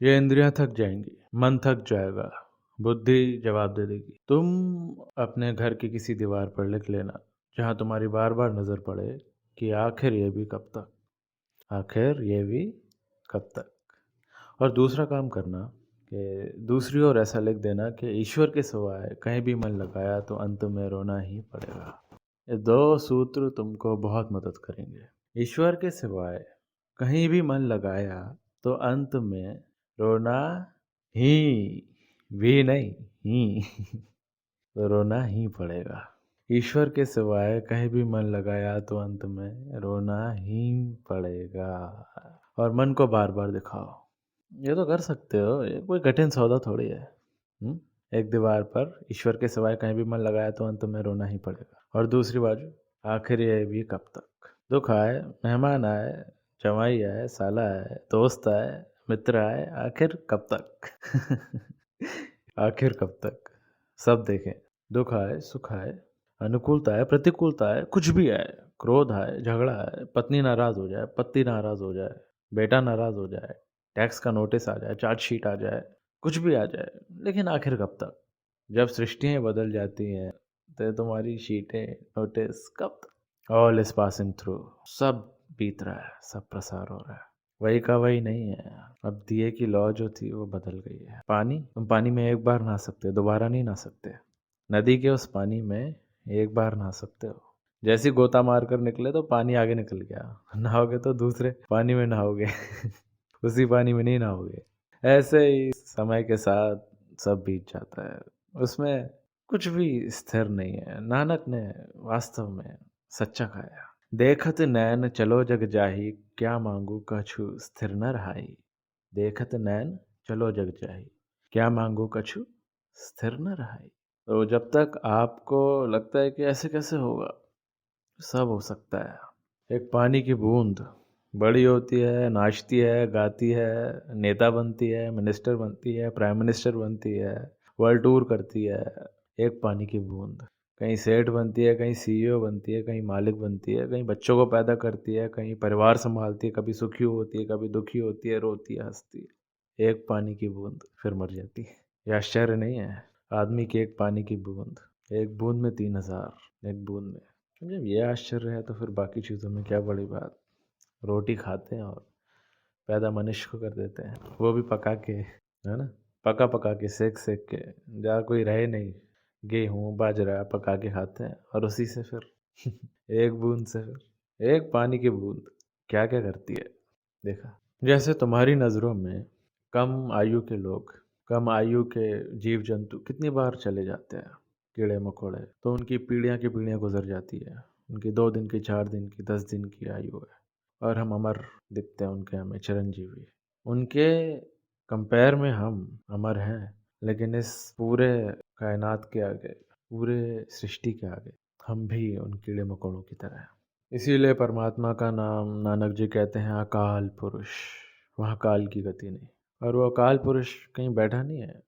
ये इंद्रियां थक जाएंगी, मन थक जाएगा, बुद्धि जवाब दे देगी। तुम अपने घर की किसी दीवार पर लिख लेना, जहां तुम्हारी बार बार नजर पड़े कि आखिर ये भी कब तक, आखिर ये भी कब तक। और दूसरा काम करना कि दूसरी ओर ऐसा लिख देना कि ईश्वर के सिवाय कहीं भी मन लगाया तो अंत में रोना ही पड़ेगा। ये दो सूत्र तुमको बहुत मदद करेंगे। ईश्वर के सिवाय कहीं भी मन लगाया तो अंत में रोना ही, भी नहीं, ही तो रोना ही पड़ेगा। ईश्वर के सिवाय कहीं भी मन लगाया तो अंत में रोना ही पड़ेगा। और मन को बार बार दिखाओ। ये तो कर सकते हो, ये कोई कठिन सौदा थोड़ी है। एक दीवार पर ईश्वर के सिवाय कहीं भी मन लगाया तो अंत में रोना ही पड़ेगा, और दूसरी बाजू आखिर ये भी कब तक। दुख आए, मेहमान आए, जवाई आए, साला आए, दोस्त आए, मित्र आए, आखिर कब तक। आखिर कब तक सब देखें। दुख आए, सुख आए, अनुकूलता आए, प्रतिकूलता आए, कुछ भी आए, क्रोध आए, झगड़ा आए, पत्नी नाराज हो जाए, पति नाराज हो जाए, बेटा नाराज हो जाए, टैक्स का नोटिस आ जाए, चार्जशीट आ जाए, कुछ भी आ जाए, लेकिन आखिर कब तक। जब सृष्टियाँ बदल जाती हैं तो तुम्हारी शीटें, नोटिस कब तक। ऑल इज पासिंग थ्रू, सब बीत रहा है, सब प्रसार हो रहा है, वही का वही नहीं है। अब दिए की लौ जो थी वो बदल गई है। पानी, तुम पानी में एक बार नहा सकते हो, दोबारा नहीं नहा सकते। नदी के उस पानी में एक बार नहा सकते हो, जैसे गोता मार कर निकले तो पानी आगे निकल गया, नहाओगे तो दूसरे पानी में नहाओगे। उसी पानी में नहीं नहाओगे। ऐसे ही समय के साथ सब बीत जाता है, उसमें कुछ भी स्थिर नहीं है। नानक ने वास्तव में सच्चा खाया। देखत नैन चलो जग जाही, क्या मांगू कछु स्थिर न रहाई। देखत नैन चलो जग जाही, क्या मांगू कछु स्थिर न रहाई। तो जब तक आपको लगता है कि ऐसे कैसे होगा, सब हो सकता है। एक पानी की बूंद बड़ी होती है, नाचती है, गाती है, नेता बनती है, मिनिस्टर बनती है, प्राइम मिनिस्टर बनती है, वर्ल्ड टूर करती है। एक पानी की बूंद कहीं सेठ बनती है, कहीं सीईओ बनती है, कहीं मालिक बनती है, कहीं बच्चों को पैदा करती है, कहीं परिवार संभालती है, कभी सुखी होती है, कभी दुखी होती है, रोती है, हंसती है। एक पानी की बूंद फिर मर जाती है। ये आश्चर्य नहीं है? आदमी की एक पानी की बूंद, एक बूंद में 3,000, एक बूंद में। जब ये आश्चर्य है तो फिर बाकी चीज़ों में क्या बड़ी बात। रोटी खाते हैं और पैदा मनुष्य को कर देते हैं, वो भी पका के, है ना। पका पका के, सेक सेक के, जहाँ कोई रहे नहीं, गेहूँ बाजरा पका के खाते हैं, और उसी से फिर एक बूंद से फिर एक पानी की बूंद क्या क्या करती है, देखा। जैसे तुम्हारी नज़रों में कम आयु के लोग, कम आयु के जीव जंतु कितनी बार चले जाते हैं, कीड़े मकोड़े, तो उनकी पीढ़ियाँ की पीढ़ियाँ गुजर जाती है। उनकी 2 दिन की, 4 दिन की, 10 दिन की आयु है, और हम अमर दिखते हैं उनके, हमें चिरंजीवी। उनके कंपेयर में हम अमर हैं, लेकिन इस पूरे कायनात के आगे, पूरे सृष्टि के आगे हम भी उन कीड़े मकोड़ों की तरह हैं। इसीलिए परमात्मा का नाम नानक जी कहते हैं अकाल पुरुष। वहाँ काल की गति नहीं, और वो अकाल पुरुष कहीं बैठा नहीं है,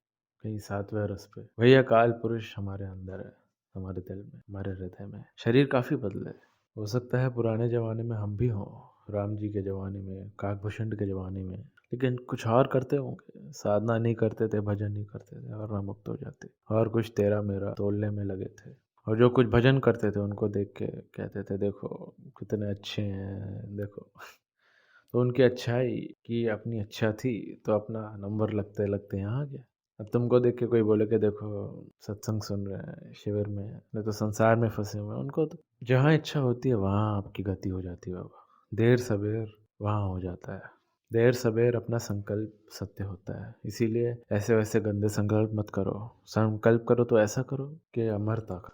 कहीं 7वें रस पे। वही अकाल पुरुष हमारे अंदर है, हमारे दिल में, हमारे हृदय में। शरीर काफ़ी बदले, हो सकता है पुराने ज़माने में हम भी हों, राम जी के ज़माने में, काकभूषण के ज़माने में, लेकिन कुछ और करते होंगे। साधना नहीं करते थे, भजन नहीं करते थे, और मुक्त हो जाते, और कुछ तेरा मेरा तोलने में लगे थे। और जो कुछ भजन करते थे उनको देख के कहते थे देखो कितने अच्छे हैं, देखो। तो उनकी अच्छाई की अपनी अच्छा थी, तो अपना नंबर लगते लगते यहाँ आ गया। अब तुमको देख के कोई बोले कि देखो सत्संग सुन रहे हैं, शिविर में हैं, नहीं तो संसार में फंसे हुए हैं, उनको तो जहाँ इच्छा होती है वहाँ आपकी गति हो जाती है बाबा। देर सवेर वहाँ हो जाता है। देर सवेर अपना संकल्प सत्य होता है। इसीलिए ऐसे वैसे गंदे संकल्प मत करो। संकल्प करो तो ऐसा करो कि अमर तक